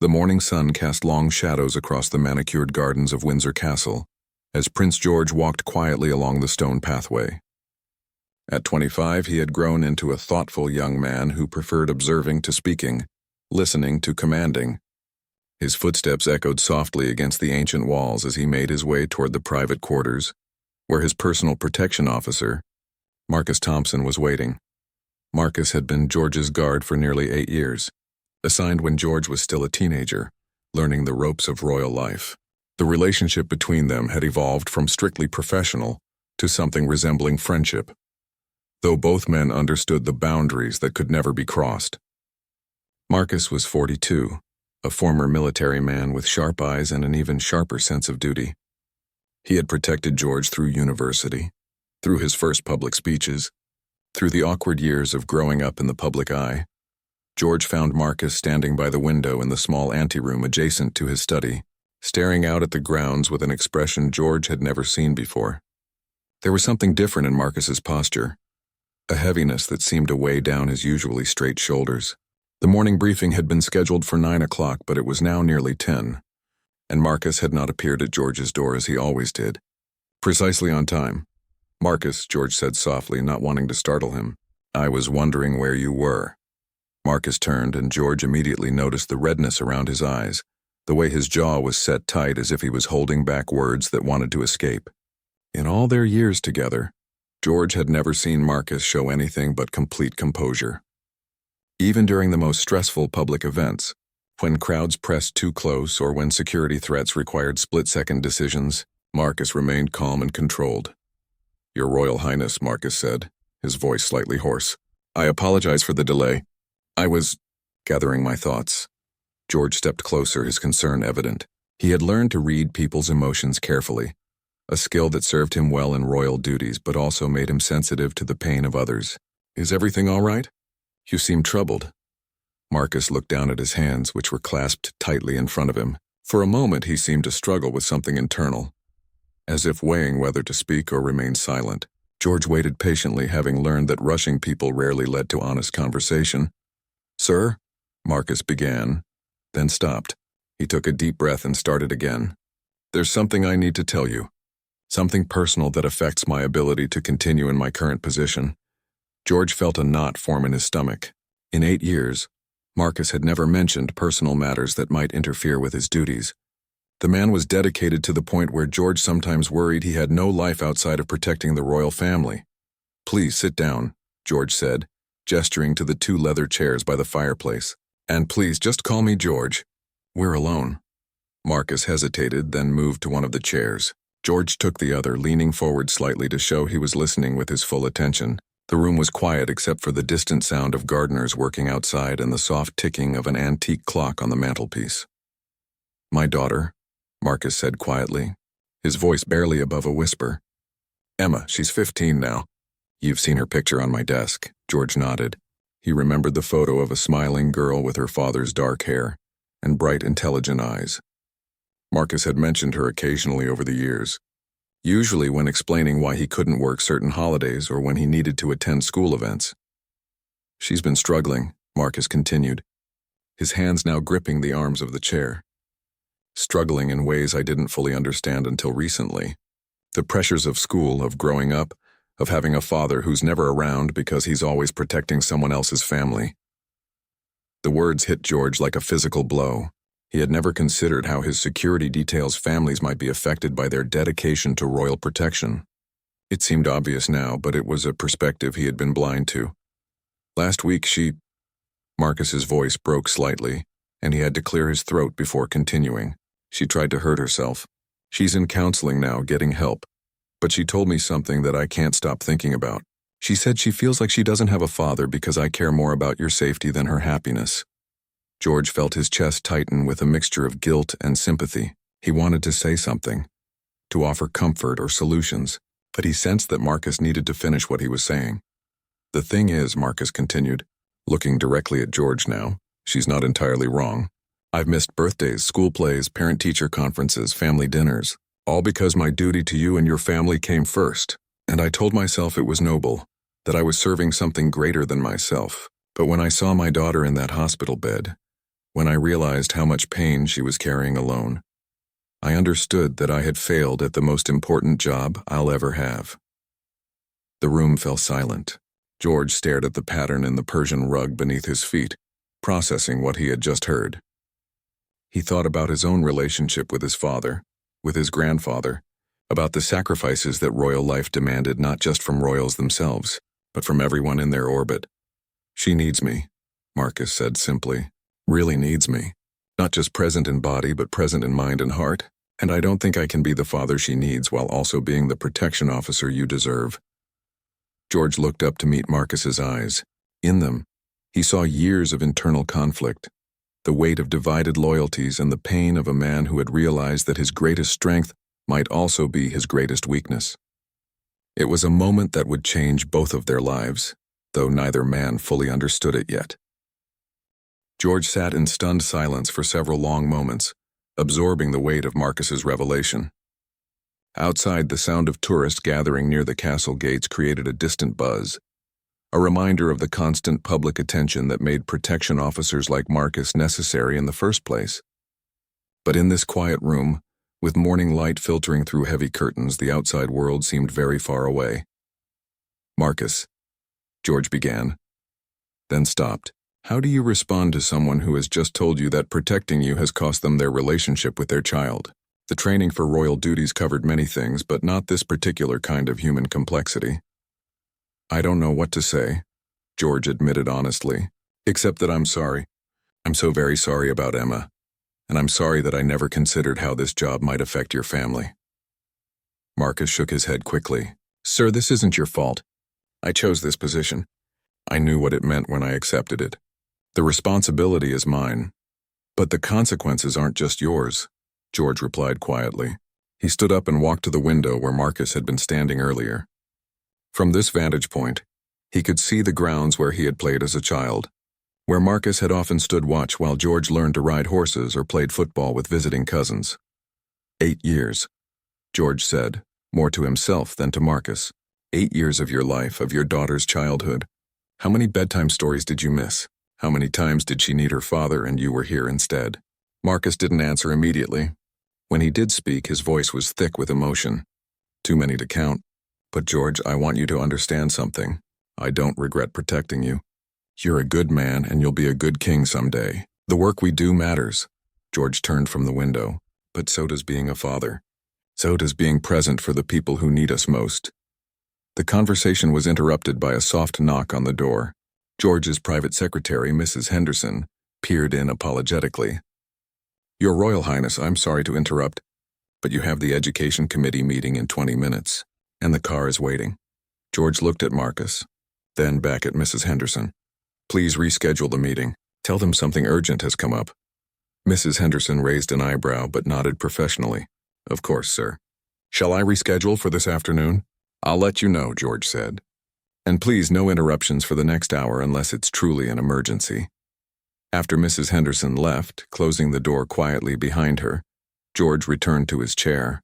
The morning sun cast long shadows across the manicured gardens of Windsor Castle, as Prince George walked quietly along the stone pathway. At 25, he had grown into a thoughtful young man who preferred observing to speaking, listening to commanding. His footsteps echoed softly against the ancient walls as he made his way toward the private quarters, where his personal protection officer, Marcus Thompson, was waiting. Marcus had been George's guard for nearly 8 years, assigned when George was still a teenager, learning the ropes of royal life. The relationship between them had evolved from strictly professional to something resembling friendship, though both men understood the boundaries that could never be crossed. Marcus was 42, a former military man with sharp eyes and an even sharper sense of duty. He had protected George through university, through his first public speeches, through the awkward years of growing up in the public eye. George found Marcus standing by the window in the small anteroom adjacent to his study, staring out at the grounds with an expression George had never seen before. There was something different in Marcus's posture, a heaviness that seemed to weigh down his usually straight shoulders. The morning briefing had been scheduled for 9 o'clock, but it was now nearly 10, and Marcus had not appeared at George's door as he always did. Precisely on time. "Marcus," George said softly, not wanting to startle him. "I was wondering where you were." Marcus turned, and George immediately noticed the redness around his eyes, the way his jaw was set tight as if he was holding back words that wanted to escape. In all their years together, George had never seen Marcus show anything but complete composure. Even during the most stressful public events, when crowds pressed too close or when security threats required split-second decisions, Marcus remained calm and controlled. "Your Royal Highness," Marcus said, his voice slightly hoarse. "I apologize for the delay. I was gathering my thoughts." George stepped closer, his concern evident. He had learned to read people's emotions carefully, a skill that served him well in royal duties but also made him sensitive to the pain of others. "Is everything all right? You seem troubled." Marcus looked down at his hands, which were clasped tightly in front of him. For a moment he seemed to struggle with something internal, as if weighing whether to speak or remain silent. George waited patiently, having learned that rushing people rarely led to honest conversation. "Sir?" Marcus began, then stopped. He took a deep breath and started again. "There's something I need to tell you. Something personal that affects my ability to continue in my current position." George felt a knot form in his stomach. In 8 years, Marcus had never mentioned personal matters that might interfere with his duties. The man was dedicated to the point where George sometimes worried he had no life outside of protecting the royal family. "Please sit down," George said, gesturing to the 2 leather chairs by the fireplace. "And please just call me George. We're alone." Marcus hesitated, then moved to one of the chairs. George took the other, leaning forward slightly to show he was listening with his full attention. The room was quiet except for the distant sound of gardeners working outside and the soft ticking of an antique clock on the mantelpiece. "My daughter," Marcus said quietly, his voice barely above a whisper. "Emma, she's 15 now. You've seen her picture on my desk." George nodded. He remembered the photo of a smiling girl with her father's dark hair and bright, intelligent eyes. Marcus had mentioned her occasionally over the years, usually when explaining why he couldn't work certain holidays or when he needed to attend school events. "She's been struggling," Marcus continued, his hands now gripping the arms of the chair. "Struggling in ways I didn't fully understand until recently. The pressures of school, of growing up, of having a father who's never around because he's always protecting someone else's family." The words hit George like a physical blow. He had never considered how his security details' families might be affected by their dedication to royal protection. It seemed obvious now, but it was a perspective he had been blind to. "Last week Marcus's voice broke slightly, and he had to clear his throat before continuing. "She tried to hurt herself. She's in counseling now, getting help. But she told me something that I can't stop thinking about. She said she feels like she doesn't have a father because I care more about your safety than her happiness." George felt his chest tighten with a mixture of guilt and sympathy. He wanted to say something, to offer comfort or solutions, but he sensed that Marcus needed to finish what he was saying. "The thing is," Marcus continued, looking directly at George now, "she's not entirely wrong. I've missed birthdays, school plays, parent-teacher conferences, family dinners, all because my duty to you and your family came first, and I told myself it was noble, that I was serving something greater than myself. But when I saw my daughter in that hospital bed, When I realized how much pain she was carrying alone, I understood that I had failed at the most important job I'll ever have. The room fell silent. George stared at the pattern in the Persian rug beneath his feet, processing what he had just heard. He thought about his own relationship with his father, with his grandfather, about the sacrifices that royal life demanded not just from royals themselves, but from everyone in their orbit. "She needs me," Marcus said simply. "Really needs me. Not just present in body, but present in mind and heart. And I don't think I can be the father she needs while also being the protection officer you deserve." George looked up to meet Marcus's eyes. In them, he saw years of internal conflict, the weight of divided loyalties and the pain of a man who had realized that his greatest strength might also be his greatest weakness. It was a moment that would change both of their lives, though neither man fully understood it yet. George sat in stunned silence for several long moments, absorbing the weight of Marcus's revelation. Outside, the sound of tourists gathering near the castle gates created a distant buzz, a reminder of the constant public attention that made protection officers like Marcus necessary in the first place. But in this quiet room, with morning light filtering through heavy curtains, the outside world seemed very far away. "Marcus," George began, then stopped. "How do you respond to someone who has just told you that protecting you has cost them their relationship with their child? The training for royal duties covered many things, but not this particular kind of human complexity." "I don't know what to say," George admitted honestly, "except that I'm sorry. I'm so very sorry about Emma, and I'm sorry that I never considered how this job might affect your family." Marcus shook his head quickly. "Sir, this isn't your fault. I chose this position. I knew what it meant when I accepted it. The responsibility is mine, but the consequences aren't just yours," George replied quietly. He stood up and walked to the window where Marcus had been standing earlier. From this vantage point, he could see the grounds where he had played as a child, where Marcus had often stood watch while George learned to ride horses or played football with visiting cousins. 8 years, George said, more to himself than to Marcus. 8 years of your life, of your daughter's childhood. How many bedtime stories did you miss? How many times did she need her father and you were here instead? Marcus didn't answer immediately. When he did speak, his voice was thick with emotion. "Too many to count. But George, I want you to understand something. I don't regret protecting you. You're a good man and you'll be a good king someday. The work we do matters." George turned from the window. "But so does being a father. So does being present for the people who need us most." The conversation was interrupted by a soft knock on the door. George's private secretary, Mrs. Henderson, peered in apologetically. "Your Royal Highness, I'm sorry to interrupt, but you have the Education Committee meeting in 20 minutes, and the car is waiting." George looked at Marcus, then back at Mrs. Henderson. "Please reschedule the meeting. Tell them something urgent has come up." Mrs. Henderson raised an eyebrow but nodded professionally. "Of course, sir. Shall I reschedule for this afternoon?" "I'll let you know," George said. "And please, no interruptions for the next hour unless it's truly an emergency." After Mrs. Henderson left, closing the door quietly behind her, George returned to his chair.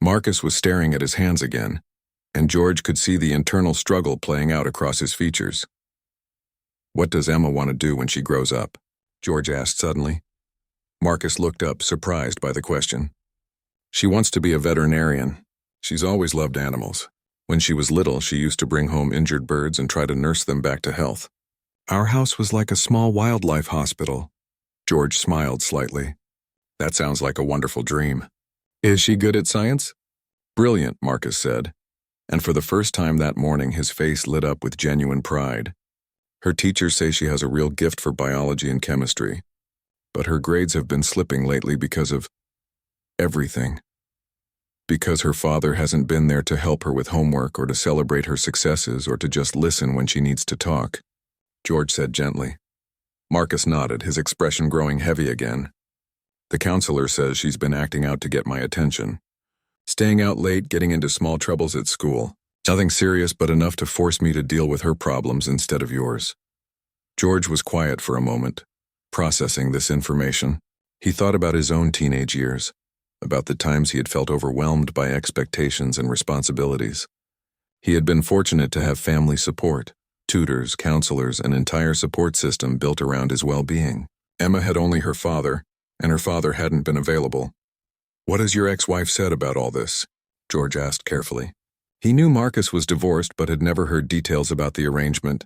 Marcus was staring at his hands again, and George could see the internal struggle playing out across his features. "What does Emma want to do when she grows up?" George asked suddenly. Marcus looked up, surprised by the question. "She wants to be a veterinarian. She's always loved animals. When she was little, she used to bring home injured birds and try to nurse them back to health. Our house was like a small wildlife hospital." George smiled slightly. "That sounds like a wonderful dream. Is she good at science?" "Brilliant," Marcus said, and for the first time that morning his face lit up with genuine pride. "Her teachers say she has a real gift for biology and chemistry, but her grades have been slipping lately because of everything. Because her father hasn't been there to help her with homework or to celebrate her successes or to just listen when she needs to talk," George said gently. Marcus nodded, his expression growing heavy again. "The counselor says she's been acting out to get my attention. Staying out late, getting into small troubles at school. Nothing serious, but enough to force me to deal with her problems instead of yours." George was quiet for a moment, processing this information. He thought about his own teenage years, about the times he had felt overwhelmed by expectations and responsibilities. He had been fortunate to have family support, tutors, counselors, an entire support system built around his well-being. Emma had only her father, and her father hadn't been available. "What has your ex-wife said about all this?" George asked carefully. He knew Marcus was divorced but had never heard details about the arrangement.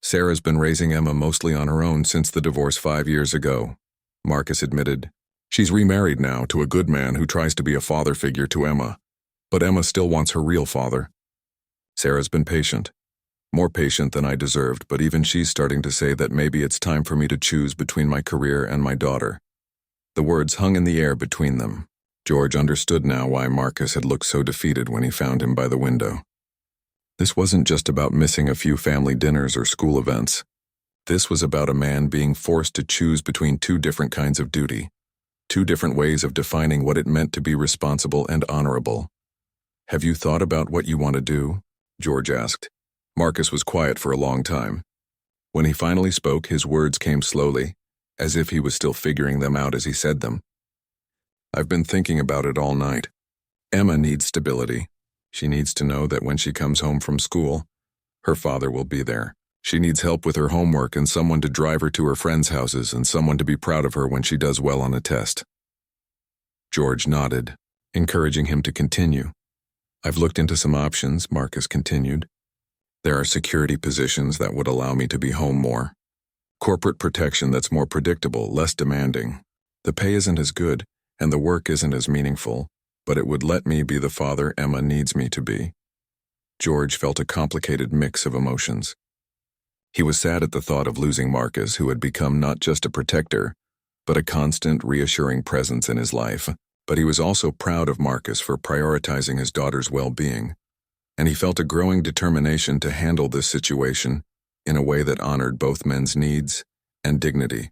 "Sarah's been raising Emma mostly on her own since the divorce 5 years ago," Marcus admitted. "She's remarried now to a good man who tries to be a father figure to Emma, but Emma still wants her real father. Sarah's been patient. More patient than I deserved, but even she's starting to say that maybe it's time for me to choose between my career and my daughter." The words hung in the air between them. George understood now why Marcus had looked so defeated when he found him by the window. This wasn't just about missing a few family dinners or school events. This was about a man being forced to choose between two different kinds of duty, two different ways of defining what it meant to be responsible and honorable. "Have you thought about what you want to do?" George asked. Marcus was quiet for a long time. When he finally spoke, his words came slowly, as if he was still figuring them out as he said them. "I've been thinking about it all night. Emma needs stability. She needs to know that when she comes home from school, her father will be there. She needs help with her homework and someone to drive her to her friends' houses and someone to be proud of her when she does well on a test." George nodded, encouraging him to continue. "I've looked into some options," Marcus continued. "There are security positions that would allow me to be home more. Corporate protection that's more predictable, less demanding. The pay isn't as good, and the work isn't as meaningful, but it would let me be the father Emma needs me to be." George felt a complicated mix of emotions. He was sad at the thought of losing Marcus, who had become not just a protector, but a constant, reassuring presence in his life. But he was also proud of Marcus for prioritizing his daughter's well-being, and he felt a growing determination to handle this situation in a way that honored both men's needs and dignity.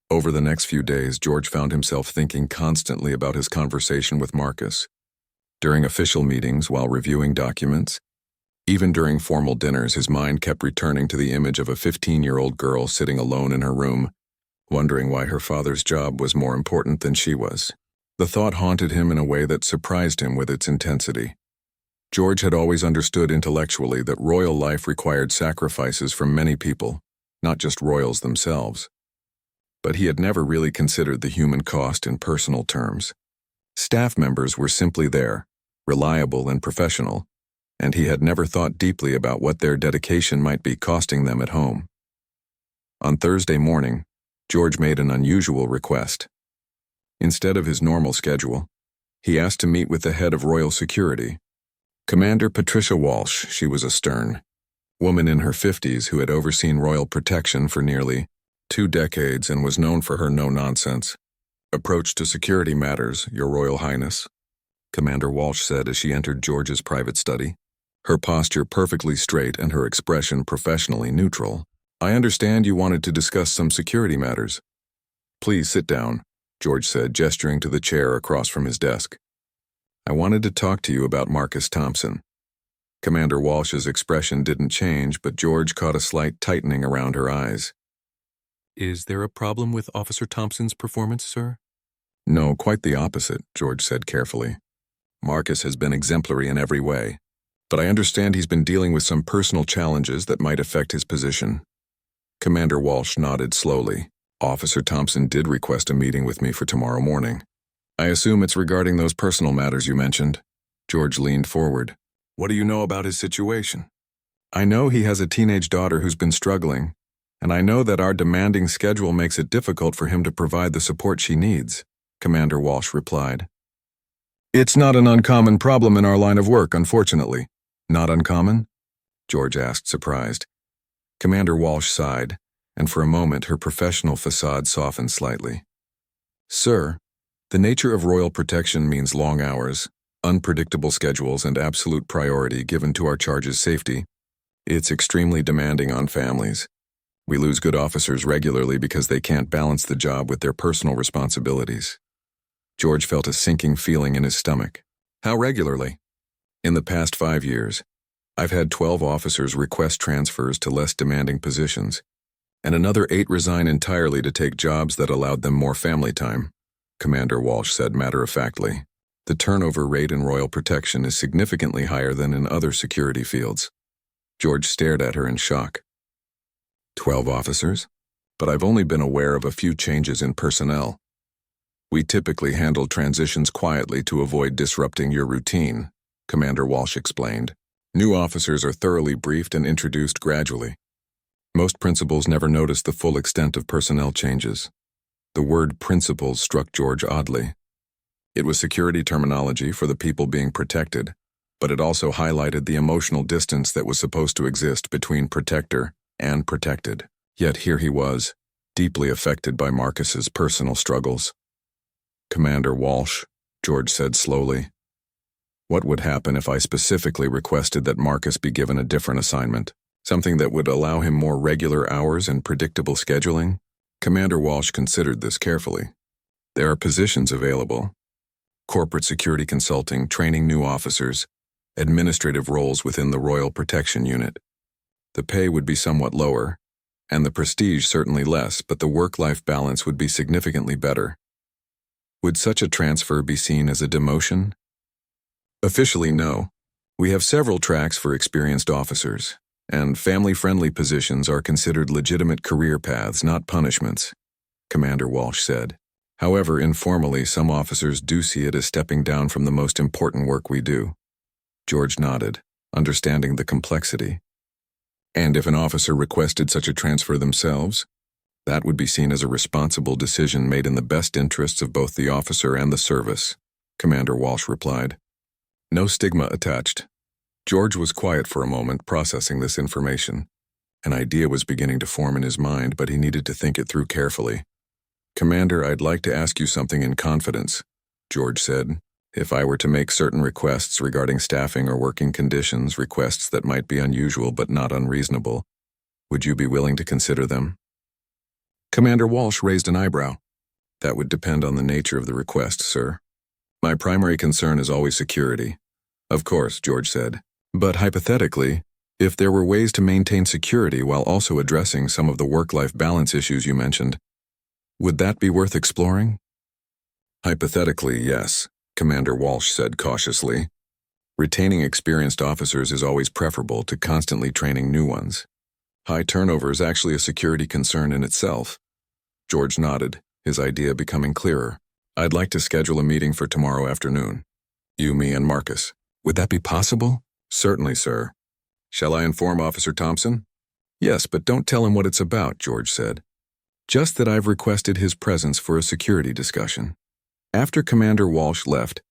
Over the next few days, George found himself thinking constantly about his conversation with Marcus. During official meetings, while reviewing documents, even during formal dinners, his mind kept returning to the image of a 15-year-old girl sitting alone in her room, wondering why her father's job was more important than she was. The thought haunted him in a way that surprised him with its intensity. George had always understood intellectually that royal life required sacrifices from many people, not just royals themselves. But he had never really considered the human cost in personal terms. Staff members were simply there, reliable and professional, and he had never thought deeply about what their dedication might be costing them at home. On Thursday morning, George made an unusual request. Instead of his normal schedule, he asked to meet with the head of royal security, Commander Patricia Walsh. She was a stern woman in her 50s who had overseen royal protection for nearly 2 decades and was known for her no-nonsense approach to security matters, Your Royal Highness, Commander Walsh said as she entered George's private study, her posture perfectly straight and her expression professionally neutral. "I understand you wanted to discuss some security matters. Please sit down," George said, gesturing to the chair across from his desk. "I wanted to talk to you about Marcus Thompson." Commander Walsh's expression didn't change, but George caught a slight tightening around her eyes. "Is there a problem with Officer Thompson's performance, sir?" "No, quite the opposite," George said carefully. "Marcus has been exemplary in every way, but I understand he's been dealing with some personal challenges that might affect his position." Commander Walsh nodded slowly. "Officer Thompson did request a meeting with me for tomorrow morning. I assume it's regarding those personal matters you mentioned." George leaned forward. "What do you know about his situation?" "I know he has a teenage daughter who's been struggling, and I know that our demanding schedule makes it difficult for him to provide the support she needs," Commander Walsh replied. "It's not an uncommon problem in our line of work, unfortunately." "Not uncommon?" George asked, surprised. Commander Walsh sighed, and for a moment her professional facade softened slightly. "Sir, the nature of royal protection means long hours, unpredictable schedules, and absolute priority given to our charge's safety. It's extremely demanding on families. We lose good officers regularly because they can't balance the job with their personal responsibilities." George felt a sinking feeling in his stomach. "How regularly?" "In the past 5 years, I've had 12 officers request transfers to less demanding positions, and another 8 resign entirely to take jobs that allowed them more family time," Commander Walsh said matter-of-factly. "The turnover rate in royal protection is significantly higher than in other security fields." George stared at her in shock. 12 officers? but I've only been aware of a few changes in personnel. We typically handle transitions quietly to avoid disrupting your routine, Commander Walsh explained. New officers are thoroughly briefed and introduced gradually. Most principals never notice the full extent of personnel changes. The word principals struck George oddly. It was security terminology for the people being protected, but it also highlighted the emotional distance that was supposed to exist between protector and protected. Yet here he was, deeply affected by Marcus's personal struggles. Commander Walsh, George said slowly, what would happen if I specifically requested that Marcus be given a different assignment? Something that would allow him more regular hours and predictable scheduling? Commander Walsh considered this carefully. There are positions available. Corporate security consulting, training new officers, administrative roles within the Royal Protection Unit. The pay would be somewhat lower, and the prestige certainly less, but the work-life balance would be significantly better. Would such a transfer be seen as a demotion? Officially, no. We have several tracks for experienced officers, and family-friendly positions are considered legitimate career paths, not punishments, Commander Walsh said. However, informally, some officers do see it as stepping down from the most important work we do. George nodded, understanding the complexity. And if an officer requested such a transfer themselves, that would be seen as a responsible decision made in the best interests of both the officer and the service, Commander Walsh replied. No stigma attached. George was quiet for a moment, processing this information. An idea was beginning to form in his mind, but he needed to think it through carefully. Commander, I'd like to ask you something in confidence, George said. If I were to make certain requests regarding staffing or working conditions, requests that might be unusual but not unreasonable, would you be willing to consider them? Commander Walsh raised an eyebrow. That would depend on the nature of the request, sir. My primary concern is always security. Of course, George said. But hypothetically, if there were ways to maintain security while also addressing some of the work-life balance issues you mentioned, would that be worth exploring? Hypothetically, yes, Commander Walsh said cautiously. Retaining experienced officers is always preferable to constantly training new ones. High turnover is actually a security concern in itself. George nodded, his idea becoming clearer. I'd like to schedule a meeting for tomorrow afternoon. You, me, and Marcus. Would that be possible? Certainly, sir. Shall I inform Officer Thompson? Yes, but don't tell him what it's about, George said. Just that I've requested his presence for a security discussion. After Commander Walsh left,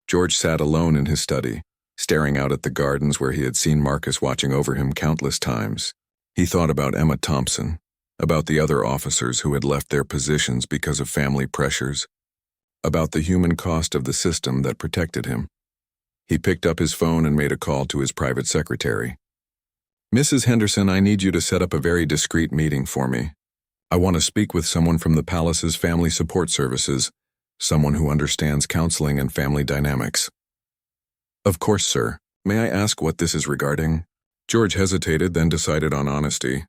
George sat alone in his study, staring out at the gardens where he had seen Marcus watching over him countless times. He thought about Emma Thompson, about the other officers who had left their positions because of family pressures, about the human cost of the system that protected him. He picked up his phone and made a call to his private secretary. Mrs. Henderson, I need you to set up a very discreet meeting for me. I want to speak with someone from the Palace's Family Support Services, someone who understands counseling and family dynamics. Of course, sir. May I ask what this is regarding? George hesitated, then decided on honesty.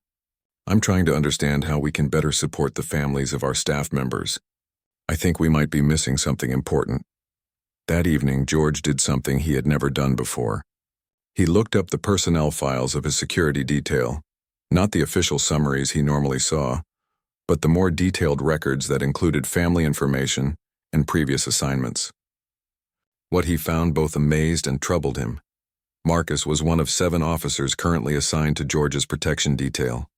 I'm trying to understand how we can better support the families of our staff members. I think we might be missing something important. That evening, George did something he had never done before. He looked up the personnel files of his security detail, not the official summaries he normally saw, but the more detailed records that included family information and previous assignments. What he found both amazed and troubled him. Marcus was one of 7 officers currently assigned to George's protection detail.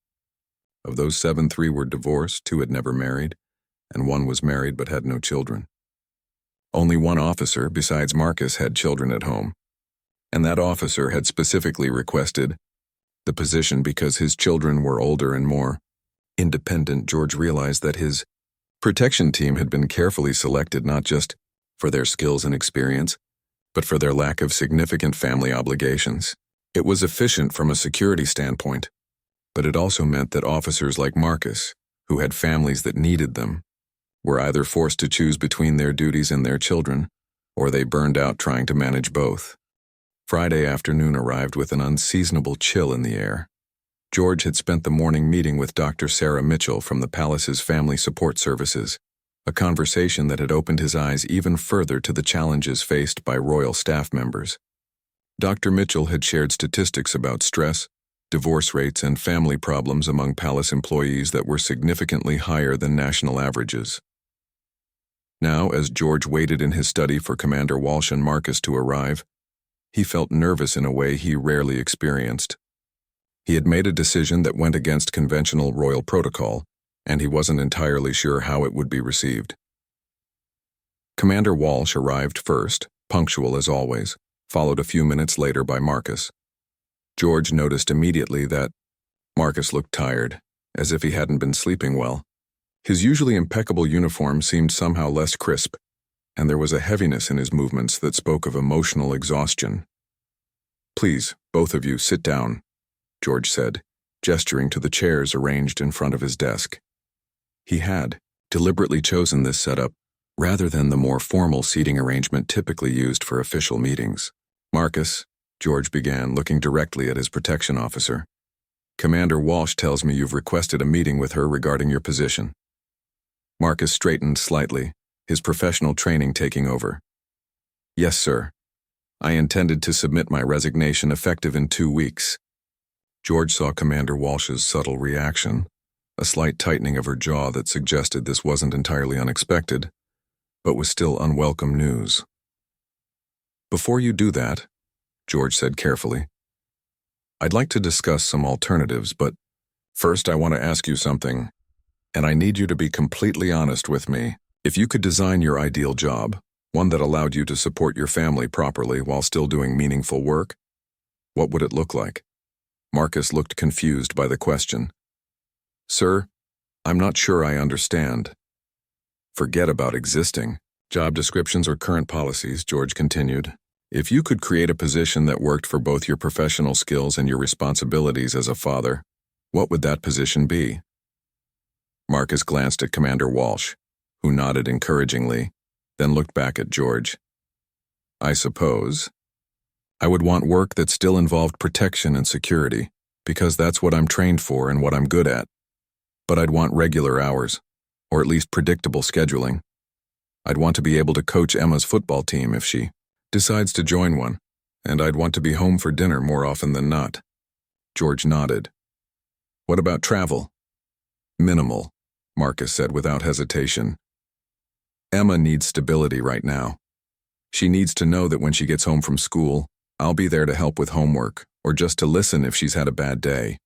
Of those 7, 3 were divorced, 2 had never married, and 1 was married but had no children. Only 1 officer, besides Marcus, had children at home, and that officer had specifically requested the position because his children were older and more independent. George realized that his protection team had been carefully selected not just for their skills and experience, but for their lack of significant family obligations. It was efficient from a security standpoint, but it also meant that officers like Marcus, who had families that needed them, were either forced to choose between their duties and their children, or they burned out trying to manage both. Friday afternoon arrived with an unseasonable chill in the air. George had spent the morning meeting with Dr. Sarah Mitchell from the Palace's Family Support Services, a conversation that had opened his eyes even further to the challenges faced by royal staff members. Dr. Mitchell had shared statistics about stress, divorce rates, and family problems among palace employees that were significantly higher than national averages. Now, as George waited in his study for Commander Walsh and Marcus to arrive, he felt nervous in a way he rarely experienced. He had made a decision that went against conventional royal protocol, and he wasn't entirely sure how it would be received. Commander Walsh arrived first, punctual as always, followed a few minutes later by Marcus. George noticed immediately that Marcus looked tired, as if he hadn't been sleeping well. His usually impeccable uniform seemed somehow less crisp, and there was a heaviness in his movements that spoke of emotional exhaustion. "Please, both of you, sit down," George said, gesturing to the chairs arranged in front of his desk. He had deliberately chosen this setup rather than the more formal seating arrangement typically used for official meetings. "Marcus," George began, looking directly at his protection officer, "Commander Walsh tells me you've requested a meeting with her regarding your position." Marcus straightened slightly, his professional training taking over. "Yes, sir. I intended to submit my resignation effective in 2 weeks. George saw Commander Walsh's subtle reaction, a slight tightening of her jaw that suggested this wasn't entirely unexpected, but was still unwelcome news. "Before you do that," George said carefully, "I'd like to discuss some alternatives, but first I want to ask you something, and I need you to be completely honest with me. If you could design your ideal job, one that allowed you to support your family properly while still doing meaningful work, what would it look like?" Marcus looked confused by the question. "Sir, I'm not sure I understand." "Forget about existing job descriptions or current policies," George continued. "If you could create a position that worked for both your professional skills and your responsibilities as a father, what would that position be?" Marcus glanced at Commander Walsh, who nodded encouragingly, then looked back at George. "I suppose I would want work that still involved protection and security, because that's what I'm trained for and what I'm good at. But I'd want regular hours, or at least predictable scheduling. I'd want to be able to coach Emma's football team if she decides to join one, and I'd want to be home for dinner more often than not." George nodded. "What about travel?" "Minimal," Marcus said without hesitation. "Emma needs stability right now. She needs to know that when she gets home from school, I'll be there to help with homework, or just to listen if she's had a bad day."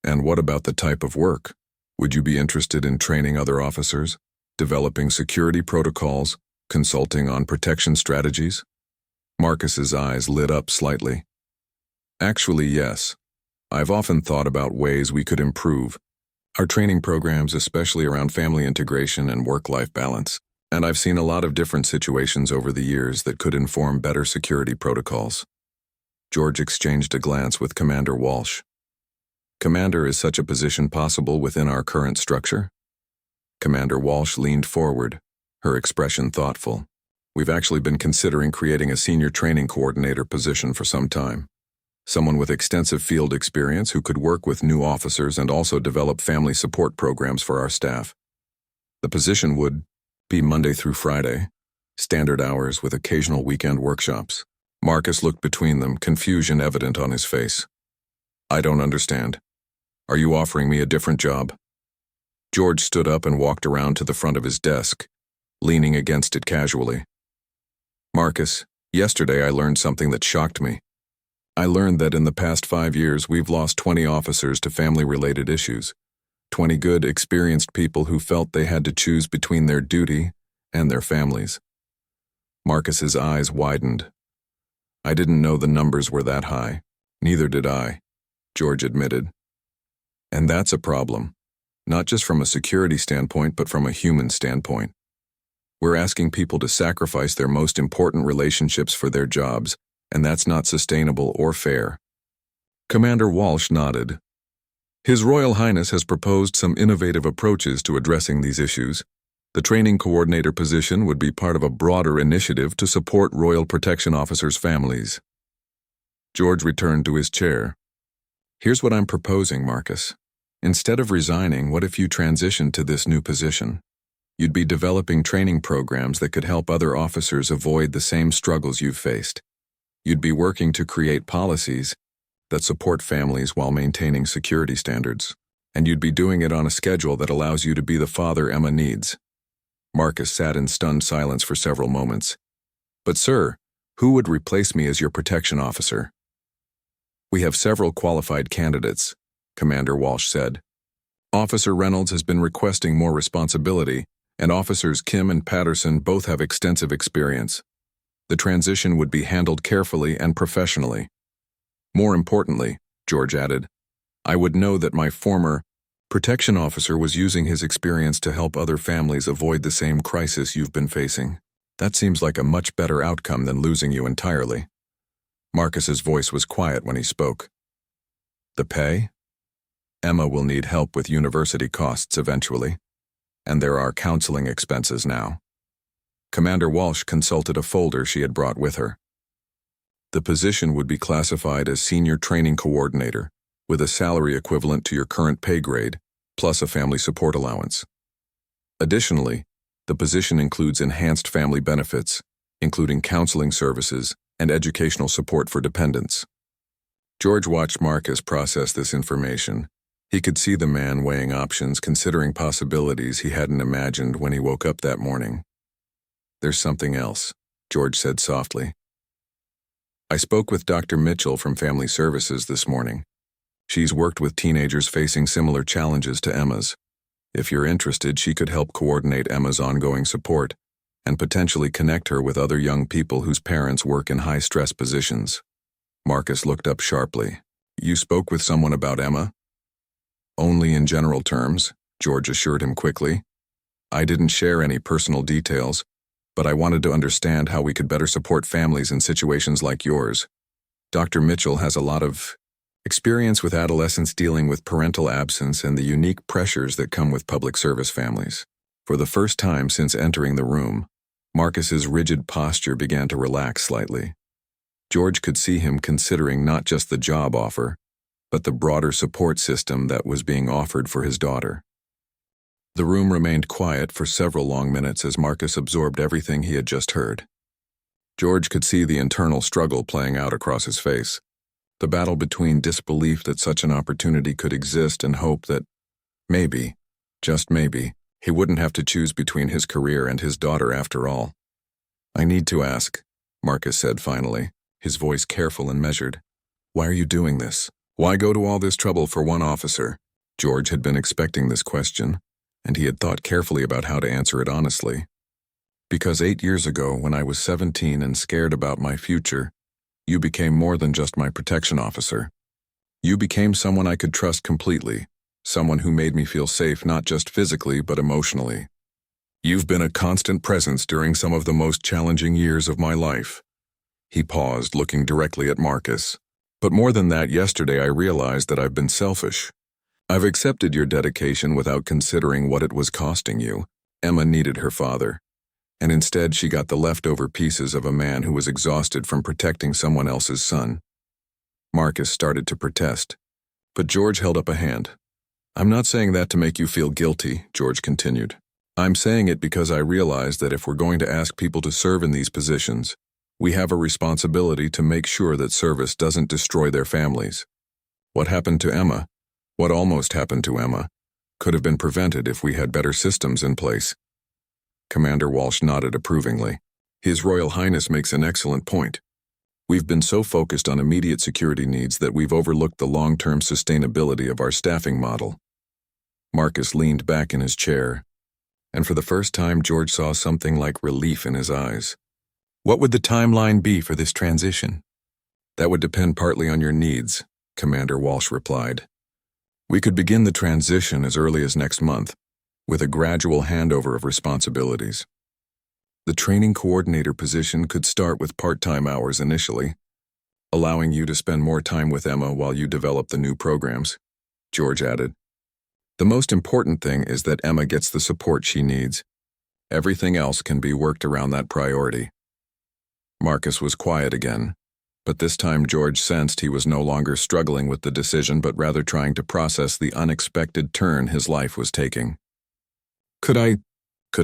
"And what about the type of work? Would you be interested in training other officers, developing security protocols, consulting on protection strategies?" Marcus's eyes lit up slightly. "Actually, yes. I've often thought about ways we could improve our training programs, especially around family integration and work-life balance. And I've seen a lot of different situations over the years that could inform better security protocols." George exchanged a glance with Commander Walsh. "Commander, is such a position possible within our current structure?" Commander Walsh leaned forward, her expression thoughtful. "We've actually been considering creating a senior training coordinator position for some time. Someone with extensive field experience who could work with new officers and also develop family support programs for our staff. The position would be Monday through Friday, standard hours with occasional weekend workshops." Marcus looked between them, confusion evident on his face. "I don't understand. Are you offering me a different job?" George stood up and walked around to the front of his desk, leaning against it casually. "Marcus, yesterday I learned something that shocked me. I learned that in the past 5 years we've lost 20 officers to family-related issues. 20 good, experienced people who felt they had to choose between their duty and their families." Marcus's eyes widened. "I didn't know the numbers were that high." "Neither did I," George admitted. "And that's a problem, not just from a security standpoint, but from a human standpoint. We're asking people to sacrifice their most important relationships for their jobs, and that's not sustainable or fair." Commander Walsh nodded. "His Royal Highness has proposed some innovative approaches to addressing these issues. The training coordinator position would be part of a broader initiative to support Royal Protection Officers' families." George returned to his chair. "Here's what I'm proposing, Marcus. Instead of resigning, what if you transitioned to this new position? You'd be developing training programs that could help other officers avoid the same struggles you've faced. You'd be working to create policies that support families while maintaining security standards. And you'd be doing it on a schedule that allows you to be the father Emma needs. Marcus sat in stunned silence for several moments. But sir, who would replace me as your protection officer? We have several qualified candidates, Commander Walsh said. Officer Reynolds has been requesting more responsibility, and Officers Kim and Patterson both have extensive experience. The transition would be handled carefully and professionally. More importantly, George added, I would know that my former protection officer was using his experience to help other families avoid the same crisis you've been facing. That seems like a much better outcome than losing you entirely. Marcus's voice was quiet when he spoke. The pay? Emma will need help with university costs eventually, and there are counseling expenses now. Commander Walsh consulted a folder she had brought with her. The position would be classified as Senior Training Coordinator, with a salary equivalent to your current pay grade, plus a family support allowance. Additionally, the position includes enhanced family benefits, including counseling services and educational support for dependents. George watched Marcus process this information. He could see the man weighing options, considering possibilities he hadn't imagined when he woke up that morning. There's something else, George said softly. I spoke with Dr. Mitchell from Family Services this morning. She's worked with teenagers facing similar challenges to Emma's. If you're interested, she could help coordinate Emma's ongoing support and potentially connect her with other young people whose parents work in high-stress positions. Marcus looked up sharply. You spoke with someone about Emma? Only in general terms, George assured him quickly. I didn't share any personal details, but I wanted to understand how we could better support families in situations like yours. Dr. Mitchell has a lot of experience with adolescents dealing with parental absence and the unique pressures that come with public service families. For the first time since entering the room, Marcus's rigid posture began to relax slightly. George could see him considering not just the job offer, but the broader support system that was being offered for his daughter. The room remained quiet for several long minutes as Marcus absorbed everything he had just heard. George could see the internal struggle playing out across his face, the battle between disbelief that such an opportunity could exist and hope that maybe, just maybe, he wouldn't have to choose between his career and his daughter after all. I need to ask, Marcus said finally, his voice careful and measured. Why are you doing this? Why go to all this trouble for one officer? George had been expecting this question, and he had thought carefully about how to answer it honestly. Because 8 years ago, when I was 17 and scared about my future, you became more than just my protection officer. You became someone I could trust completely, someone who made me feel safe not just physically but emotionally. You've been a constant presence during some of the most challenging years of my life. He paused, looking directly at Marcus. But more than that, yesterday I realized that I've been selfish. I've accepted your dedication without considering what it was costing you. Emma needed her father, and instead she got the leftover pieces of a man who was exhausted from protecting someone else's son. Marcus started to protest, but George held up a hand. I'm not saying that to make you feel guilty, George continued. I'm saying it because I realize that if we're going to ask people to serve in these positions, we have a responsibility to make sure that service doesn't destroy their families. What happened to Emma, what almost happened to Emma, could have been prevented if we had better systems in place. Commander Walsh nodded approvingly. His Royal Highness makes an excellent point. We've been so focused on immediate security needs that we've overlooked the long-term sustainability of our staffing model. Marcus leaned back in his chair, and for the first time George saw something like relief in his eyes. What would the timeline be for this transition? That would depend partly on your needs, Commander Walsh replied. We could begin the transition as early as next month, with a gradual handover of responsibilities. The training coordinator position could start with part-time hours initially, allowing you to spend more time with Emma while you develop the new programs, George added. The most important thing is that Emma gets the support she needs. Everything else can be worked around that priority. Marcus was quiet again, but this time George sensed he was no longer struggling with the decision but rather trying to process the unexpected turn his life was taking. Could I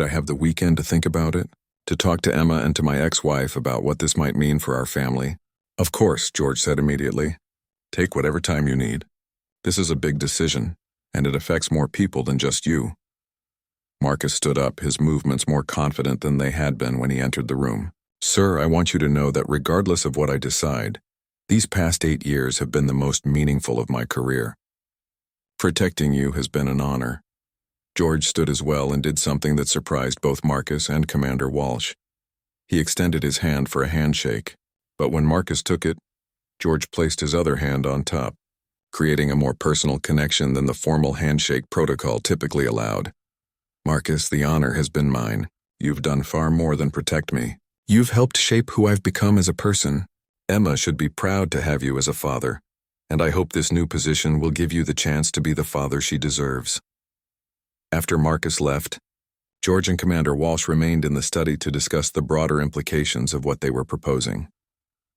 have the weekend to think about it? To talk to Emma and to my ex-wife about what this might mean for our family? Of course, George said immediately. Take whatever time you need. This is a big decision, and it affects more people than just you. Marcus stood up, his movements more confident than they had been when he entered the room. Sir, I want you to know that regardless of what I decide, these past 8 years have been the most meaningful of my career. Protecting you has been an honor. George stood as well and did something that surprised both Marcus and Commander Walsh. He extended his hand for a handshake, but when Marcus took it, George placed his other hand on top, creating a more personal connection than the formal handshake protocol typically allowed. Marcus, the honor has been mine. You've done far more than protect me. You've helped shape who I've become as a person. Emma should be proud to have you as a father, and I hope this new position will give you the chance to be the father she deserves. After Marcus left, George and Commander Walsh remained in the study to discuss the broader implications of what they were proposing.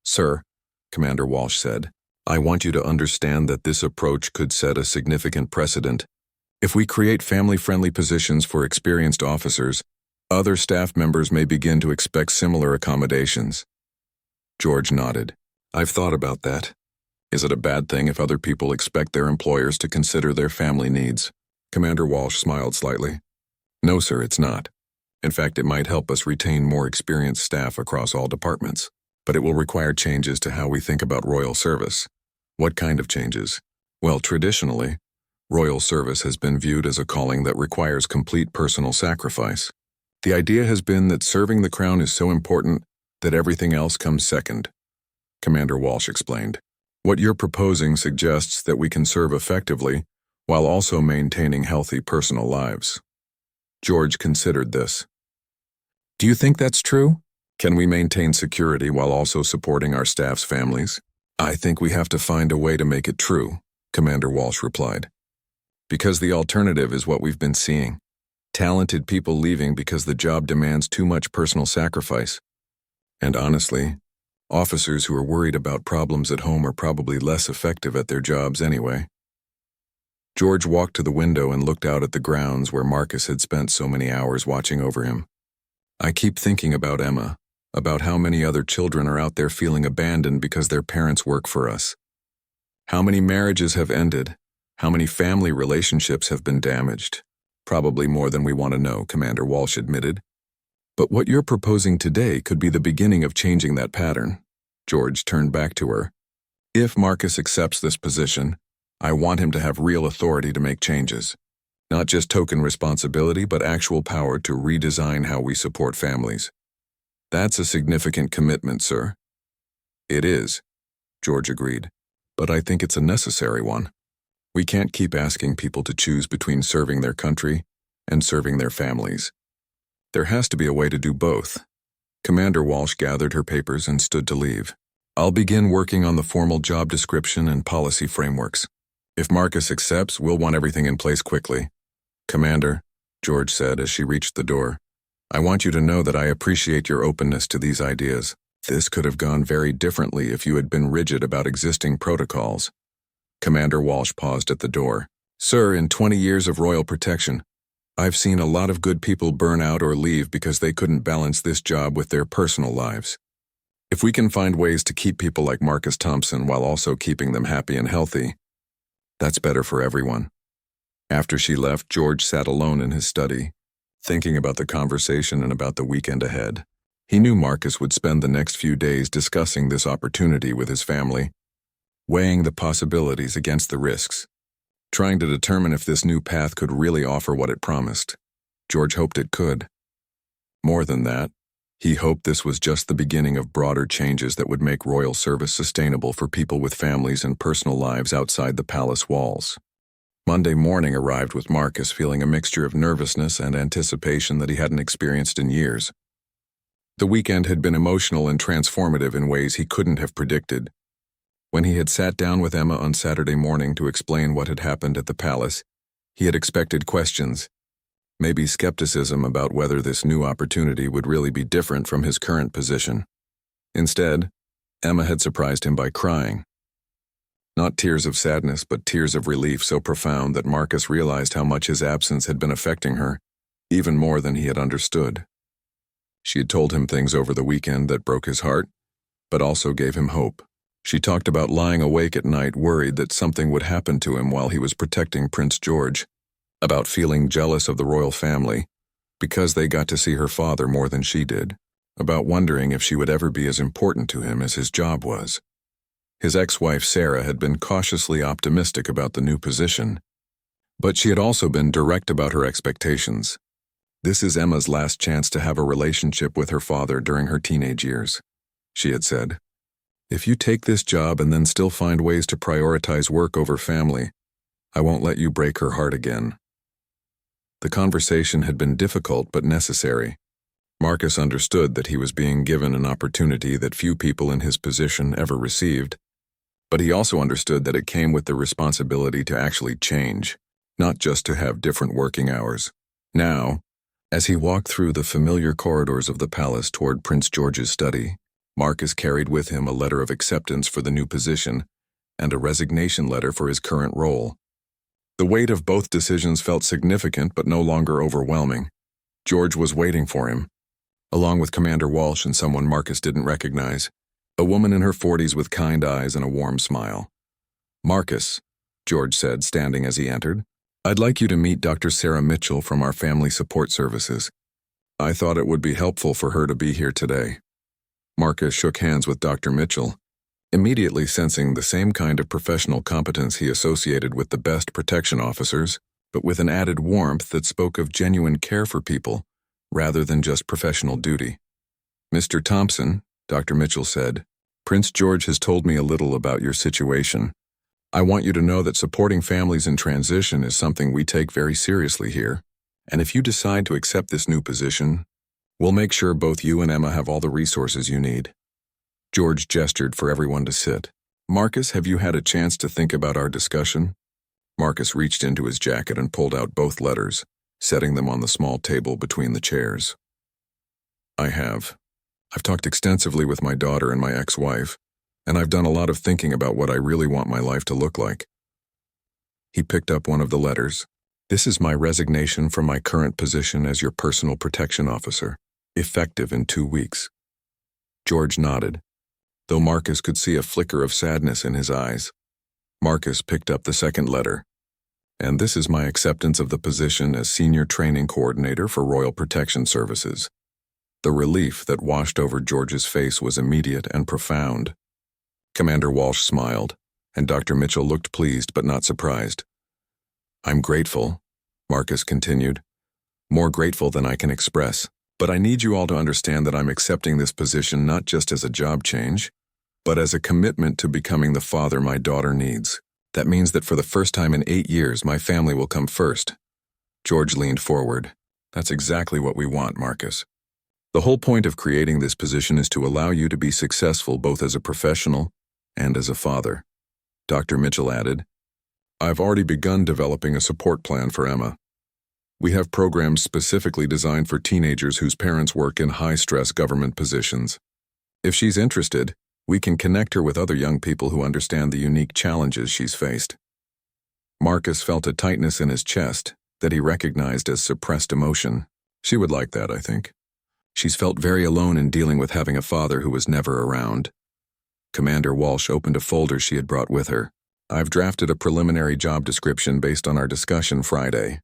Sir, Commander Walsh said, I want you to understand that this approach could set a significant precedent. If we create family-friendly positions for experienced officers, other staff members may begin to expect similar accommodations. George nodded. I've thought about that. Is it a bad thing if other people expect their employers to consider their family needs? Commander Walsh smiled slightly. No, sir, it's not. In fact, it might help us retain more experienced staff across all departments, but it will require changes to how we think about royal service. What kind of changes? Well, traditionally, royal service has been viewed as a calling that requires complete personal sacrifice. The idea has been that serving the crown is so important that everything else comes second. Commander Walsh explained. What you're proposing suggests that we can serve effectively while also maintaining healthy personal lives. George considered this. Do you think that's true? Can we maintain security while also supporting our staff's families? I think we have to find a way to make it true, Commander Walsh replied. Because the alternative is what we've been seeing. Talented people leaving because the job demands too much personal sacrifice. And honestly, officers who are worried about problems at home are probably less effective at their jobs anyway. George walked to the window and looked out at the grounds where Marcus had spent so many hours watching over him. I keep thinking about Emma, about how many other children are out there feeling abandoned because their parents work for us. How many marriages have ended? How many family relationships have been damaged? Probably more than we want to know, Commander Walsh admitted. But what you're proposing today could be the beginning of changing that pattern. George turned back to her. If Marcus accepts this position, I want him to have real authority to make changes. Not just token responsibility, but actual power to redesign how we support families. That's a significant commitment, sir. It is, George agreed, but I think it's a necessary one. We can't keep asking people to choose between serving their country and serving their families. There has to be a way to do both. Commander Walsh gathered her papers and stood to leave. I'll begin working on the formal job description and policy frameworks. If Marcus accepts, we'll want everything in place quickly. Commander, George said as she reached the door, I want you to know that I appreciate your openness to these ideas. This could have gone very differently if you had been rigid about existing protocols. Commander Walsh paused at the door. Sir, in 20 years of royal protection, I've seen a lot of good people burn out or leave because they couldn't balance this job with their personal lives. If we can find ways to keep people like Marcus Thompson while also keeping them happy and healthy, that's better for everyone. After she left, George sat alone in his study, thinking about the conversation and about the weekend ahead. He knew Marcus would spend the next few days discussing this opportunity with his family, weighing the possibilities against the risks, trying to determine if this new path could really offer what it promised. George hoped it could. More than that, he hoped this was just the beginning of broader changes that would make royal service sustainable for people with families and personal lives outside the palace walls. Monday morning arrived with Marcus feeling a mixture of nervousness and anticipation that he hadn't experienced in years. The weekend had been emotional and transformative in ways he couldn't have predicted. When he had sat down with Emma on Saturday morning to explain what had happened at the palace, he had expected questions, maybe skepticism about whether this new opportunity would really be different from his current position. Instead, Emma had surprised him by crying. Not tears of sadness, but tears of relief so profound that Marcus realized how much his absence had been affecting her, even more than he had understood. She had told him things over the weekend that broke his heart, but also gave him hope. She talked about lying awake at night worried that something would happen to him while he was protecting Prince George, about feeling jealous of the royal family because they got to see her father more than she did, about wondering if she would ever be as important to him as his job was. His ex-wife Sarah had been cautiously optimistic about the new position, but she had also been direct about her expectations. This is Emma's last chance to have a relationship with her father during her teenage years, she had said. If you take this job and then still find ways to prioritize work over family, I won't let you break her heart again. The conversation had been difficult but necessary. Marcus understood that he was being given an opportunity that few people in his position ever received, but he also understood that it came with the responsibility to actually change, not just to have different working hours. Now, as he walked through the familiar corridors of the palace toward Prince George's study, Marcus carried with him a letter of acceptance for the new position and a resignation letter for his current role. The weight of both decisions felt significant but no longer overwhelming. George was waiting for him, along with Commander Walsh and someone Marcus didn't recognize, a woman in her 40s with kind eyes and a warm smile. "Marcus," George said, standing as he entered, "I'd like you to meet Dr. Sarah Mitchell from our Family Support Services. I thought it would be helpful for her to be here today." Marcus shook hands with Dr. Mitchell, immediately sensing the same kind of professional competence he associated with the best protection officers, but with an added warmth that spoke of genuine care for people, rather than just professional duty. "Mr. Thompson," Dr. Mitchell said, "Prince George has told me a little about your situation. I want you to know that supporting families in transition is something we take very seriously here, and if you decide to accept this new position, we'll make sure both you and Emma have all the resources you need." George gestured for everyone to sit. "Marcus, have you had a chance to think about our discussion?" Marcus reached into his jacket and pulled out both letters, setting them on the small table between the chairs. "I have. I've talked extensively with my daughter and my ex-wife, and I've done a lot of thinking about what I really want my life to look like." He picked up one of the letters. "This is my resignation from my current position as your personal protection officer, effective in 2 weeks." George nodded, though Marcus could see a flicker of sadness in his eyes. Marcus picked up the second letter. "And this is my acceptance of the position as Senior Training Coordinator for Royal Protection Services." The relief that washed over George's face was immediate and profound. Commander Walsh smiled, and Dr. Mitchell looked pleased but not surprised. "I'm grateful," Marcus continued, "more grateful than I can express. But I need you all to understand that I'm accepting this position not just as a job change, but as a commitment to becoming the father my daughter needs. That means that for the first time in 8 years, my family will come first." George leaned forward. "That's exactly what we want, Marcus. The whole point of creating this position is to allow you to be successful both as a professional and as a father." Dr. Mitchell added, "I've already begun developing a support plan for Emma. We have programs specifically designed for teenagers whose parents work in high-stress government positions. If she's interested, we can connect her with other young people who understand the unique challenges she's faced." Marcus felt a tightness in his chest that he recognized as suppressed emotion. She would like that, I think. She's felt very alone in dealing with having a father who was never around. Commander Walsh opened a folder she had brought with her. "I've drafted a preliminary job description based on our discussion Friday.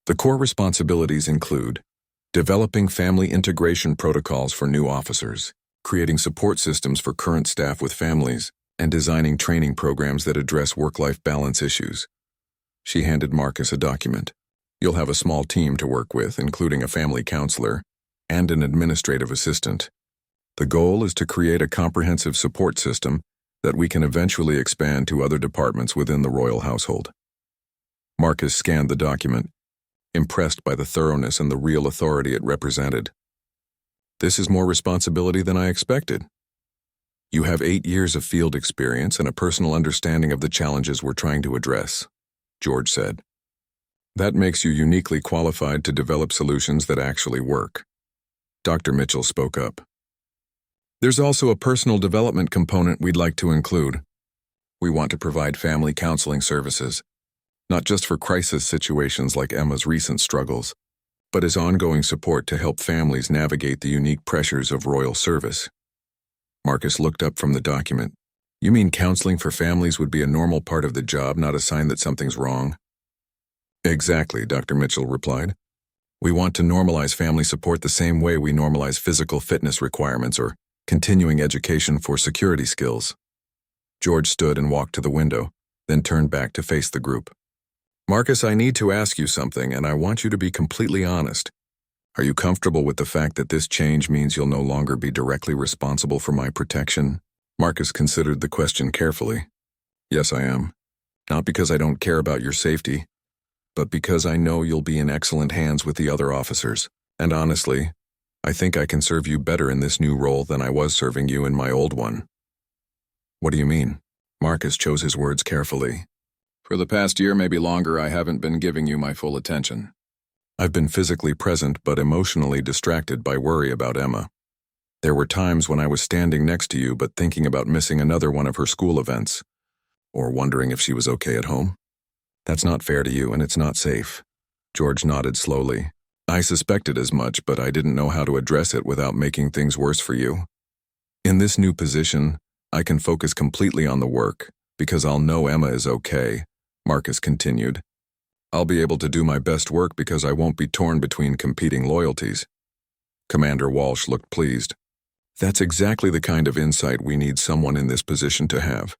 The core responsibilities include developing family integration protocols for new officers, creating support systems for current staff with families, and designing training programs that address work-life balance issues." She handed Marcus a document. "You'll have a small team to work with, including a family counselor and an administrative assistant. The goal is to create a comprehensive support system that we can eventually expand to other departments within the royal household." Marcus scanned the document, impressed by the thoroughness and the real authority it represented. "This is more responsibility than I expected. You have 8 years of field experience and a personal understanding of the challenges we're trying to address," George said. "That makes you uniquely qualified to develop solutions that actually work." Dr. Mitchell spoke up. "There's also a personal development component we'd like to include. We want to provide family counseling services, not just for crisis situations like Emma's recent struggles, but as ongoing support to help families navigate the unique pressures of royal service." Marcus looked up from the document. You mean counseling for families would be a normal part of the job, not a sign that something's wrong? Exactly, Dr. Mitchell replied. We want to normalize family support the same way we normalize physical fitness requirements or continuing education for security skills. George stood and walked to the window, then turned back to face the group. Marcus, I need to ask you something, and I want you to be completely honest. Are you comfortable with the fact that this change means you'll no longer be directly responsible for my protection? Marcus considered the question carefully. Yes, I am. Not because I don't care about your safety, but because I know you'll be in excellent hands with the other officers. And honestly, I think I can serve you better in this new role than I was serving you in my old one. What do you mean? Marcus chose his words carefully. For the past year, maybe longer, I haven't been giving you my full attention. I've been physically present but emotionally distracted by worry about Emma. There were times when I was standing next to you but thinking about missing another one of her school events, or wondering if she was okay at home. That's not fair to you and it's not safe. George nodded slowly. I suspected as much, but I didn't know how to address it without making things worse for you. In this new position, I can focus completely on the work, because I'll know Emma is okay, Marcus continued. I'll be able to do my best work because I won't be torn between competing loyalties. Commander Walsh looked pleased. That's exactly the kind of insight we need someone in this position to have.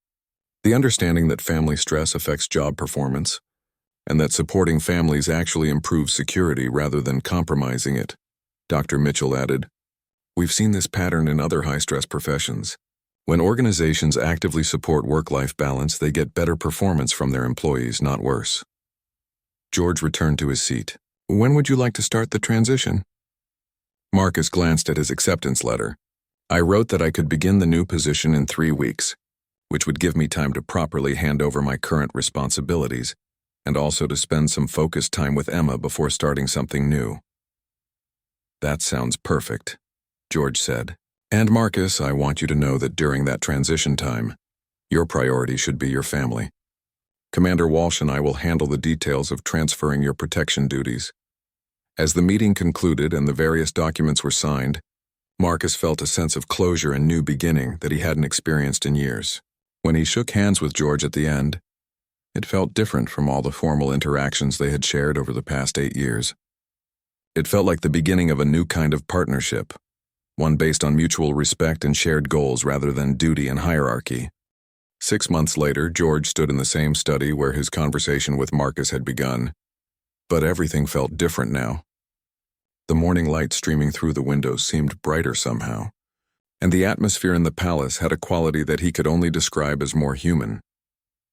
The understanding that family stress affects job performance, and that supporting families actually improves security rather than compromising it, Dr. Mitchell added. We've seen this pattern in other high-stress professions. When organizations actively support work-life balance, they get better performance from their employees, not worse. George returned to his seat. When would you like to start the transition? Marcus glanced at his acceptance letter. I wrote that I could begin the new position in 3 weeks, which would give me time to properly hand over my current responsibilities, and also to spend some focused time with Emma before starting something new. That sounds perfect, George said. And Marcus, I want you to know that during that transition time, your priority should be your family. Commander Walsh and I will handle the details of transferring your protection duties. As the meeting concluded and the various documents were signed, Marcus felt a sense of closure and new beginning that he hadn't experienced in years. When he shook hands with George at the end, it felt different from all the formal interactions they had shared over the past 8 years. It felt like the beginning of a new kind of partnership, one based on mutual respect and shared goals rather than duty and hierarchy. 6 months later, George stood in the same study where his conversation with Marcus had begun, but everything felt different now. The morning light streaming through the windows seemed brighter somehow, and the atmosphere in the palace had a quality that he could only describe as more human.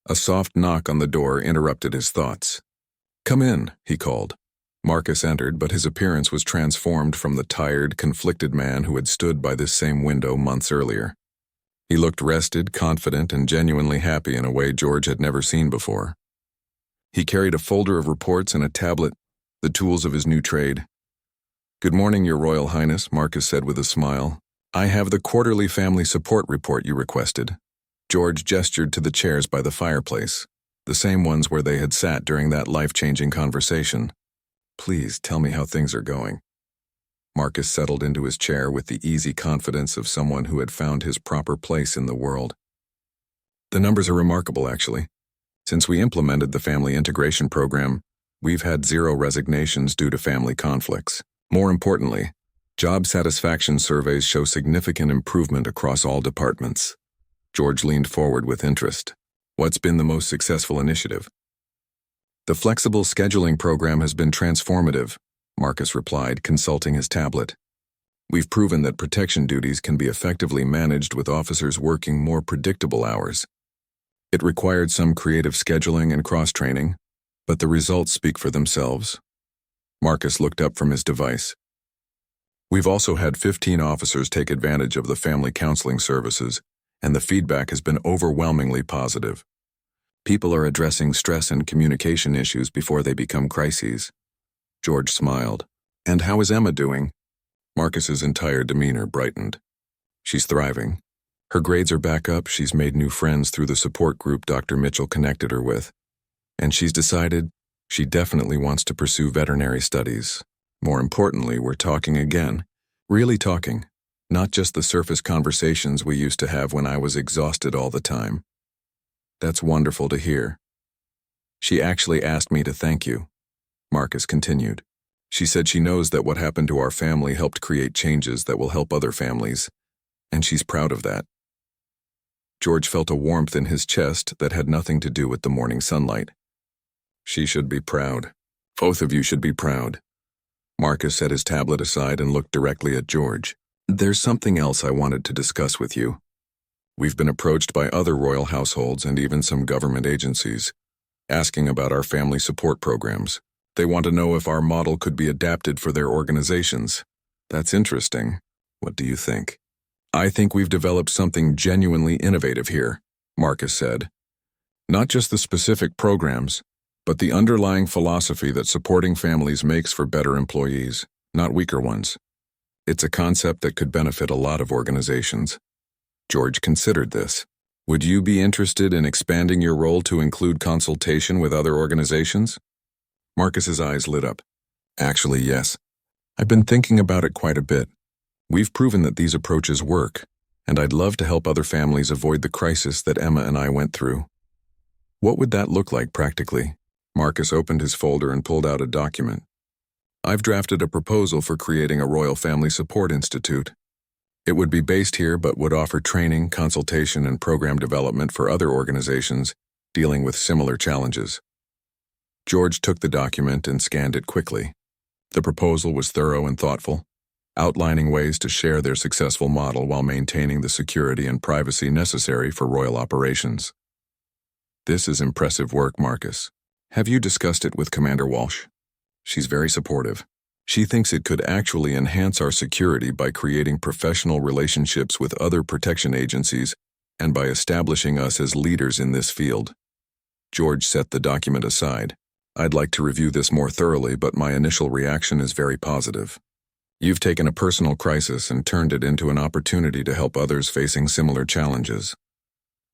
A soft knock on the door interrupted his thoughts. Come in, he called. Marcus entered, but his appearance was transformed from the tired, conflicted man who had stood by this same window months earlier. He looked rested, confident, and genuinely happy in a way George had never seen before. He carried a folder of reports and a tablet, the tools of his new trade. Good morning, Your Royal Highness, Marcus said with a smile. I have the quarterly family support report you requested. George gestured to the chairs by the fireplace, the same ones where they had sat during that life-changing conversation. Please tell me how things are going. Marcus settled into his chair with the easy confidence of someone who had found his proper place in the world. The numbers are remarkable, actually. Since we implemented the family integration program, we've had 0 resignations due to family conflicts. More importantly, job satisfaction surveys show significant improvement across all departments. George leaned forward with interest. What's been the most successful initiative? The flexible scheduling program has been transformative, Marcus replied, consulting his tablet. We've proven that protection duties can be effectively managed with officers working more predictable hours. It required some creative scheduling and cross-training, but the results speak for themselves. Marcus looked up from his device. We've also had 15 officers take advantage of the family counseling services, and the feedback has been overwhelmingly positive. People are addressing stress and communication issues before they become crises. George smiled. And how is Emma doing? Marcus's entire demeanor brightened. She's thriving. Her grades are back up, she's made new friends through the support group Dr. Mitchell connected her with, and she's decided she definitely wants to pursue veterinary studies. More importantly, we're talking again. Really talking. Not just the surface conversations we used to have when I was exhausted all the time. That's wonderful to hear. She actually asked me to thank you, Marcus continued. She said she knows that what happened to our family helped create changes that will help other families, and she's proud of that. George felt a warmth in his chest that had nothing to do with the morning sunlight. She should be proud. Both of you should be proud. Marcus set his tablet aside and looked directly at George. There's something else I wanted to discuss with you. We've been approached by other royal households and even some government agencies, asking about our family support programs. They want to know if our model could be adapted for their organizations. That's interesting. What do you think? I think we've developed something genuinely innovative here, Marcus said. Not just the specific programs, but the underlying philosophy that supporting families makes for better employees, not weaker ones. It's a concept that could benefit a lot of organizations. George considered this. Would you be interested in expanding your role to include consultation with other organizations? Marcus's eyes lit up. Actually, yes. I've been thinking about it quite a bit. We've proven that these approaches work, and I'd love to help other families avoid the crisis that Emma and I went through. What would that look like practically? Marcus opened his folder and pulled out a document. I've drafted a proposal for creating a Royal Family Support Institute. It would be based here but would offer training, consultation, and program development for other organizations dealing with similar challenges. George took the document and scanned it quickly. The proposal was thorough and thoughtful, outlining ways to share their successful model while maintaining the security and privacy necessary for royal operations. This is impressive work, Marcus. Have you discussed it with Commander Walsh? She's very supportive. She thinks it could actually enhance our security by creating professional relationships with other protection agencies and by establishing us as leaders in this field. George set the document aside. I'd like to review this more thoroughly, but my initial reaction is very positive. You've taken a personal crisis and turned it into an opportunity to help others facing similar challenges.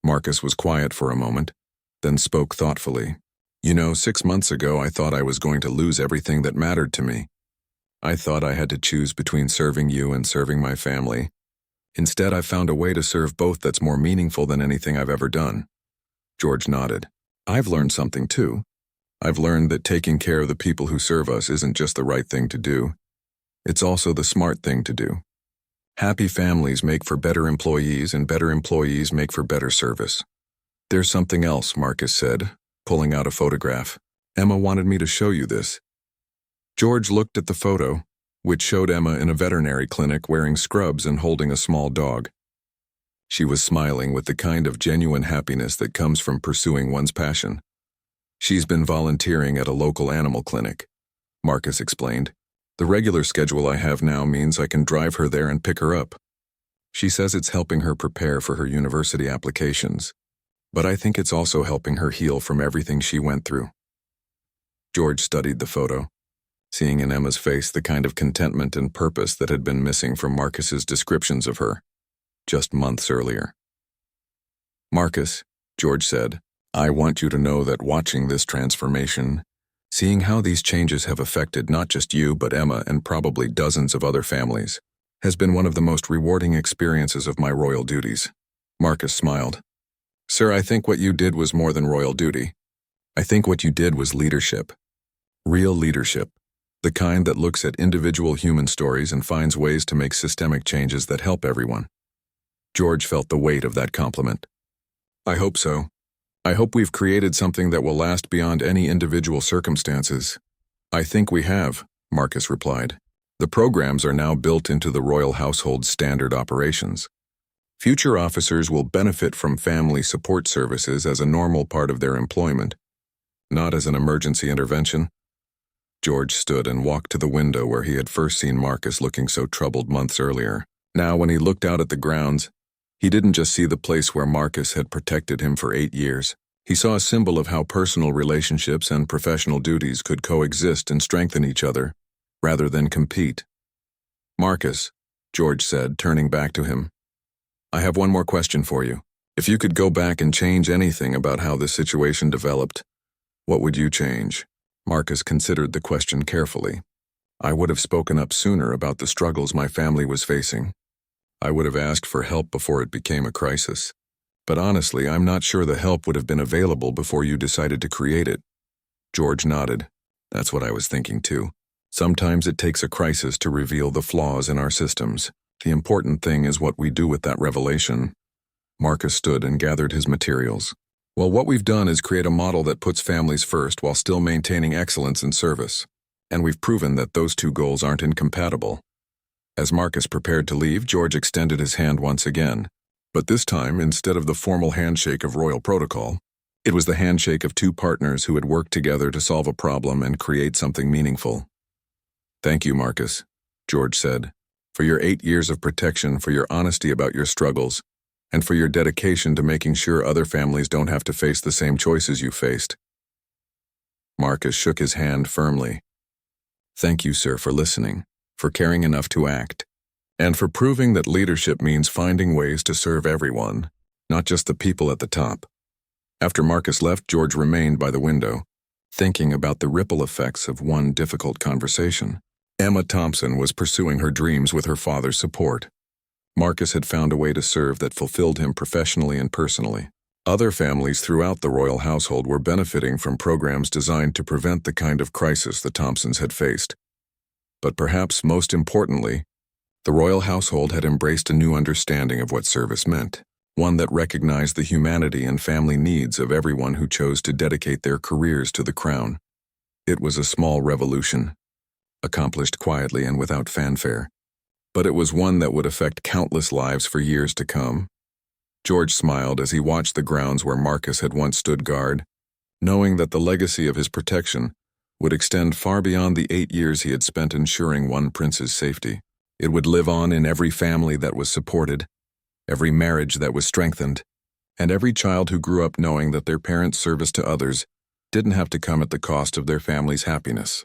Marcus was quiet for a moment, then spoke thoughtfully. 6 months ago I thought I was going to lose everything that mattered to me. I thought I had to choose between serving you and serving my family. Instead, I found a way to serve both that's more meaningful than anything I've ever done. George nodded. I've learned something too. I've learned that taking care of the people who serve us isn't just the right thing to do. It's also the smart thing to do. Happy families make for better employees, and better employees make for better service. There's something else, Marcus said, pulling out a photograph. Emma wanted me to show you this. George looked at the photo, which showed Emma in a veterinary clinic wearing scrubs and holding a small dog. She was smiling with the kind of genuine happiness that comes from pursuing one's passion. She's been volunteering at a local animal clinic, Marcus explained. The regular schedule I have now means I can drive her there and pick her up. She says it's helping her prepare for her university applications, but I think it's also helping her heal from everything she went through. George studied the photo, seeing in Emma's face the kind of contentment and purpose that had been missing from Marcus's descriptions of her, just months earlier. Marcus, George said, I want you to know that watching this transformation, seeing how these changes have affected not just you but Emma and probably dozens of other families, has been one of the most rewarding experiences of my royal duties. Marcus smiled. Sir, I think what you did was more than royal duty. I think what you did was leadership. Real leadership. The kind that looks at individual human stories and finds ways to make systemic changes that help everyone. George felt the weight of that compliment. I hope so. I hope we've created something that will last beyond any individual circumstances. I think we have, Marcus replied. The programs are now built into the royal household's standard operations. Future officers will benefit from family support services as a normal part of their employment, not as an emergency intervention. George stood and walked to the window where he had first seen Marcus looking so troubled months earlier. Now, when he looked out at the grounds, he didn't just see the place where Marcus had protected him for 8 years. He saw a symbol of how personal relationships and professional duties could coexist and strengthen each other, rather than compete. Marcus, George said, turning back to him, I have one more question for you. If you could go back and change anything about how this situation developed, what would you change? Marcus considered the question carefully. I would have spoken up sooner about the struggles my family was facing. I would have asked for help before it became a crisis. But honestly, I'm not sure the help would have been available before you decided to create it. George nodded. That's what I was thinking too. Sometimes it takes a crisis to reveal the flaws in our systems. The important thing is what we do with that revelation. Marcus stood and gathered his materials. Well, what we've done is create a model that puts families first while still maintaining excellence in service. And we've proven that those two goals aren't incompatible. As Marcus prepared to leave, George extended his hand once again. But this time, instead of the formal handshake of royal protocol, it was the handshake of two partners who had worked together to solve a problem and create something meaningful. Thank you, Marcus, George said, for your 8 years of protection, for your honesty about your struggles, and for your dedication to making sure other families don't have to face the same choices you faced. Marcus shook his hand firmly. Thank you, sir, for listening, for caring enough to act, and for proving that leadership means finding ways to serve everyone, not just the people at the top. After Marcus left, George remained by the window, thinking about the ripple effects of one difficult conversation. Emma Thompson was pursuing her dreams with her father's support. Marcus had found a way to serve that fulfilled him professionally and personally. Other families throughout the royal household were benefiting from programs designed to prevent the kind of crisis the Thompsons had faced. But perhaps most importantly, the royal household had embraced a new understanding of what service meant, one that recognized the humanity and family needs of everyone who chose to dedicate their careers to the crown. It was a small revolution, accomplished quietly and without fanfare, but it was one that would affect countless lives for years to come. George smiled as he watched the grounds where Marcus had once stood guard, knowing that the legacy of his protection would extend far beyond the 8 years he had spent ensuring one prince's safety. It would live on in every family that was supported, every marriage that was strengthened, and every child who grew up knowing that their parents' service to others didn't have to come at the cost of their family's happiness.